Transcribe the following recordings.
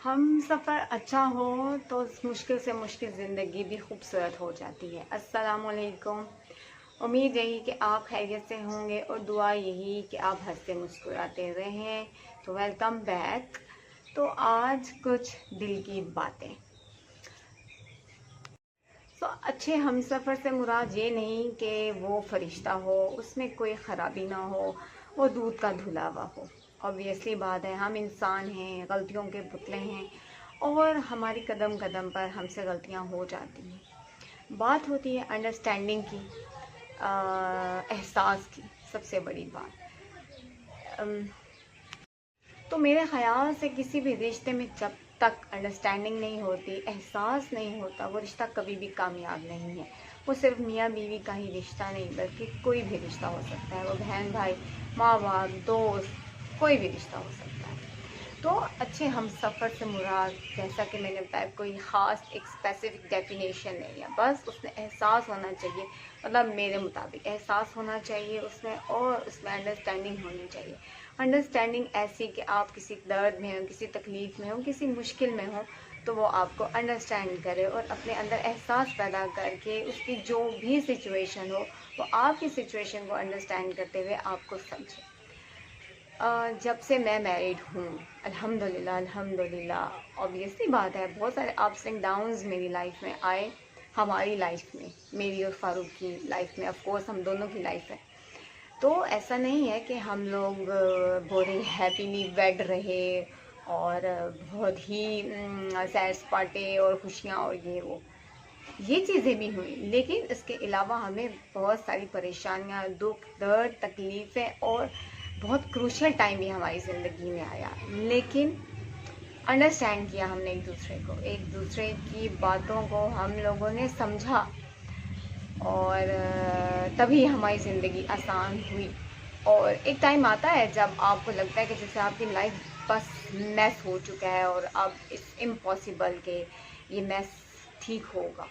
हम सफ़र अच्छा हो तो मुश्किल से मुश्किल ज़िंदगी भी खूबसूरत हो जाती है। अस्सलाम वालेकुम। उम्मीद यही कि आप खैरियत से होंगे और दुआ यही कि आप हंसते मुस्कुराते रहें। तो वेलकम बैक। तो आज कुछ दिल की बातें। तो अच्छे हमसफ़र से मुराद ये नहीं कि वो फरिश्ता हो, उसमें कोई ख़राबी ना हो, वो दूध का धुला हुआ हो। ऑब्वियसली बात है, हम इंसान हैं, गलतियों के पुतले हैं और हमारी कदम कदम पर हमसे गलतियां हो जाती हैं। बात होती है अंडरस्टैंडिंग की, एहसास की। सबसे बड़ी बात तो मेरे ख़्याल से किसी भी रिश्ते में जब तक अंडरस्टैंडिंग नहीं होती, एहसास नहीं होता, वो रिश्ता कभी भी कामयाब नहीं है। वो सिर्फ मियाँ बीवी का ही रिश्ता नहीं बल्कि कोई भी रिश्ता हो सकता है। वो बहन भाई, माँ बाप, दोस्त, कोई भी रिश्ता हो सकता है। तो अच्छे हम सफ़र से मुराद, जैसा कि मैंने बताया, कोई ख़ास एक स्पेसिफिक डेफिनेशन नहीं है। बस उसमें एहसास होना चाहिए, मतलब मेरे मुताबिक एहसास होना चाहिए उसमें, और उसमें अंडरस्टैंडिंग होनी चाहिए। अंडरस्टैंडिंग ऐसी कि आप किसी दर्द में हो, किसी तकलीफ़ में हो, किसी मुश्किल में हो, तो वो आपको अंडरस्टैंड करे और अपने अंदर एहसास पैदा करके उसकी जो भी सिचुएशन हो, वो आपकी सिचुएशन को अंडरस्टैंड करते हुए आपको समझे। जब से मैं मैरिड हूँ, अल्हम्दुलिल्लाह अल्हम्दुलिल्लाह, ऑब्वियसली बात है, बहुत सारे अप्स एंड डाउन्स मेरी लाइफ में आए। हमारी लाइफ में, मेरी और फारूक की लाइफ में, ऑफ कोर्स हम दोनों की लाइफ है। तो ऐसा नहीं है कि हम लोग बहुत ही हैप्पीली वेड रहे और बहुत ही सैर सपाटे और खुशियाँ और ये चीज़ें भी हुई, लेकिन इसके अलावा हमें बहुत सारी परेशानियाँ, दुख, दर्द, तकलीफ़ें और बहुत क्रूशियल टाइम भी हमारी ज़िंदगी में आया। लेकिन अंडरस्टैंड किया हमने एक दूसरे को, एक दूसरे की बातों को हम लोगों ने समझा और तभी हमारी ज़िंदगी आसान हुई। और एक टाइम आता है जब आपको लगता है कि जैसे आपकी लाइफ बस मैस हो चुका है और अब इट्स इम्पॉसिबल कि ये मैस ठीक होगा।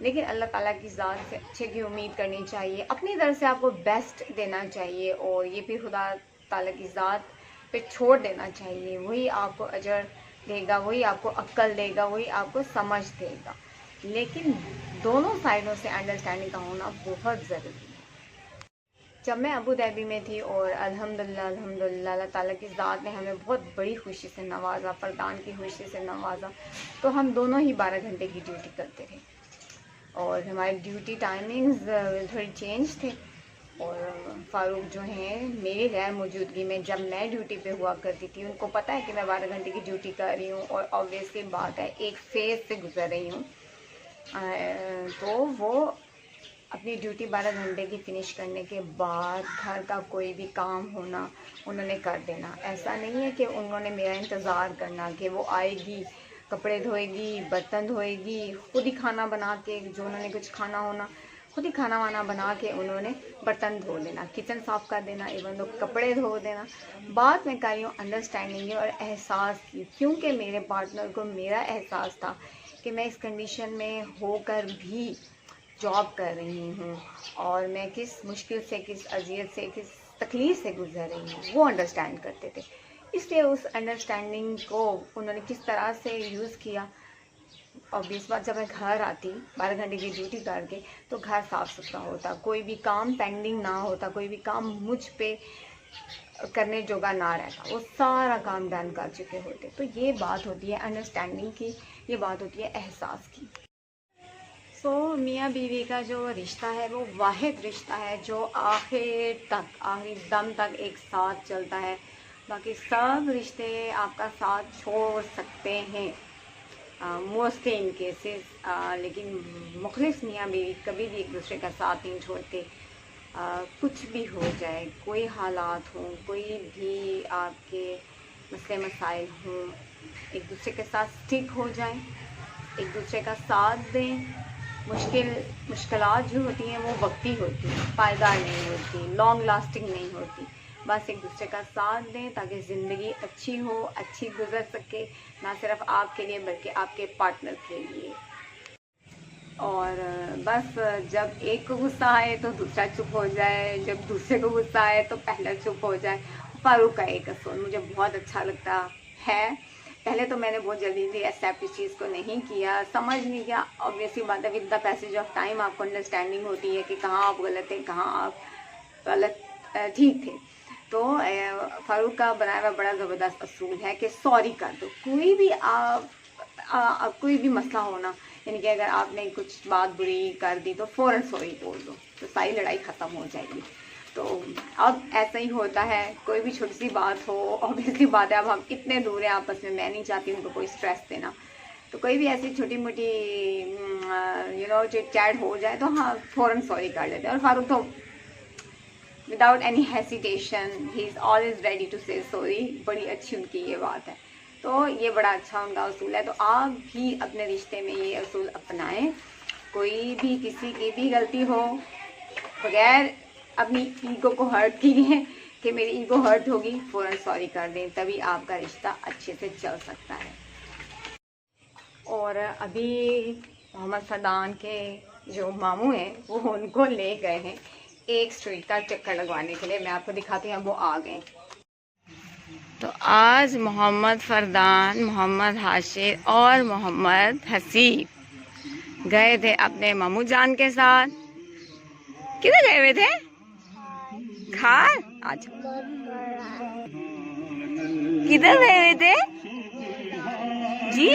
लेकिन अल्लाह ताला की ज़ात से अच्छे की उम्मीद करनी चाहिए, अपनी तरफ से आपको बेस्ट देना चाहिए और ये भी खुदा ताला की ज़ात पे छोड़ देना चाहिए। वही आपको अजर देगा, वही आपको अक्ल देगा, वही आपको समझ देगा। लेकिन दोनों साइडों से अंडरस्टैंडिंग का होना बहुत ज़रूरी है। जब मैं अबू धाबी में थी और अल्हम्दुलिल्लाह अल्हम्दुलिल्लाह अल्लाह ताला की ज़ात ने हमें बहुत बड़ी खुशी से नवाजा, फरदान की खुशी से नवाजा, तो हम दोनों ही 12 घंटे की ड्यूटी करते थे और हमारी ड्यूटी टाइमिंग्स थोड़ी चेंज थे। और फारूक जो हैं, मेरी गैर मौजूदगी में जब मैं ड्यूटी पे हुआ करती थी, उनको पता है कि मैं 12 घंटे की ड्यूटी कर रही हूँ और ऑब्वियसली बात है एक फेज़ से गुजर रही हूँ। तो वो अपनी ड्यूटी 12 घंटे की फ़िनिश करने के बाद घर का कोई भी काम होना उन्होंने कर देना। ऐसा नहीं है कि उन्होंने मेरा इंतज़ार करना कि वो आएगी, कपड़े धोएगी, बर्तन धोएगी, खुद ही खाना बना के, जो उन्होंने कुछ खाना होना खुद ही खाना वाना बना के उन्होंने बर्तन धो लेना, किचन साफ़ कर देना, इवन तो कपड़े धो देना। बात मैं कर रही हूँ अंडरस्टैंडिंग और एहसास की, क्योंकि मेरे पार्टनर को मेरा एहसास था कि मैं इस कंडीशन में होकर भी जॉब कर रही हूँ और मैं किस मुश्किल से, किस अज़ियत से, किस तकलीफ़ से गुज़र रही हूँ, वो अंडरस्टैंड करते थे। इसलिए उस अंडरस्टैंडिंग को उन्होंने किस तरह से यूज़ किया। ऑब्वियस बात, जब मैं घर आती 12 घंटे की ड्यूटी करके, तो घर साफ़ सुथरा होता, कोई भी काम पेंडिंग ना होता, कोई भी काम मुझ पे करने जोगा ना रहता, वो सारा काम डन कर चुके होते। तो ये बात होती है अंडरस्टैंडिंग की, ये बात होती है एहसास की। मियाँ बीवी का जो रिश्ता है वो वाहिद रिश्ता है जो आखिर तक, आखिरी दम तक एक साथ चलता है। बाकी सब रिश्ते आपका साथ छोड़ सकते हैं, मोस्टली इन केसेस, लेकिन मुखलिस मियाँ बीवी कभी भी एक दूसरे का साथ नहीं छोड़ते। कुछ भी हो जाए, कोई हालात हों, कोई भी आपके मसले मसाइल हों, एक दूसरे के साथ स्टिक हो जाएं, एक दूसरे का साथ दें। मुश्किलात जो होती हैं वो वक्ती होती हैं, पायदार नहीं होती, लॉन्ग लास्टिंग नहीं होती। बस एक दूसरे का साथ दें ताकि ज़िंदगी अच्छी हो, अच्छी गुजर सके, ना सिर्फ आपके लिए बल्कि आपके पार्टनर के लिए। और बस जब एक को गुस्सा आए तो दूसरा चुप हो जाए, जब दूसरे को गुस्सा आए तो पहला चुप हो जाए। फारूक का एक असूल मुझे बहुत अच्छा लगता है पहले तो मैंने बहुत जल्दी एक्सेप्ट इस चीज़ को नहीं किया, समझ नहीं किया। ऑब्वियसली बात है, with the passage of time आपको अंडरस्टैंडिंग होती है कि कहाँ आप गलत थे, कहाँ आप गलत ठीक थे। तो फारूक का बनाया हुआ बड़ा ज़बरदस्त असूल है कि सॉरी कर दो। कोई भी कोई भी मसला हो ना, यानी कि अगर आपने कुछ बात बुरी कर दी तो फ़ौरन सॉरी बोल दो, तो सारी लड़ाई ख़त्म हो जाएगी। तो अब ऐसा ही होता है, कोई भी छोटी सी बात हो, ऑब्वियसली बात है अब हम इतने दूर हैं आपस में, मैं नहीं चाहती उनको कोई स्ट्रेस देना, तो कोई भी ऐसी छोटी मोटी चिट चैट हो जाए तो हाँ फ़ौरन सॉरी कर लेते हैं। और फारूक तो without any hesitation he is always ready to say sorry. बड़ी अच्छी उनकी ये बात है, तो ये बड़ा अच्छा उनका असूल है। तो आप भी अपने रिश्ते में ये असूल अपनाएं। कोई भी किसी की भी गलती हो, बगैर अपनी ईगो को हर्ट किए कि मेरी ईगो हर्ट होगी, फ़ौरन सॉरी कर दें, तभी आपका रिश्ता अच्छे से चल सकता है। और अभी मोहम्मद फरदान के जो मामू हैं वो उनको ले गए हैं एक स्ट्रीट का चक्कर लगवाने के लिए। मैं आपको दिखाती हूँ, वो आ गए। तो आज मोहम्मद फरदान, मोहम्मद हाशिर और मोहम्मद हसीब गए थे अपने मामू जान के साथ। किधर गए हुए थे? खार। अच्छा, किधर गए हुए थे जी?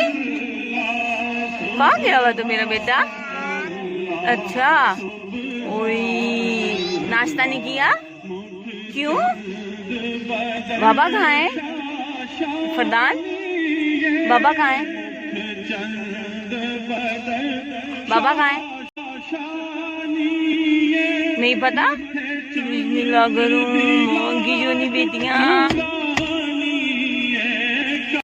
कहाँ गया हुआ तो मेरा बेटा? अच्छा, ओए नाश्ता नहीं किया? क्यों? बाबा कहाँ है? फरदान, बाबा कहाँ है? बाबा कहाँ है? नहीं पता? कितनी करूं, मोंगी जो नहीं बेटियां।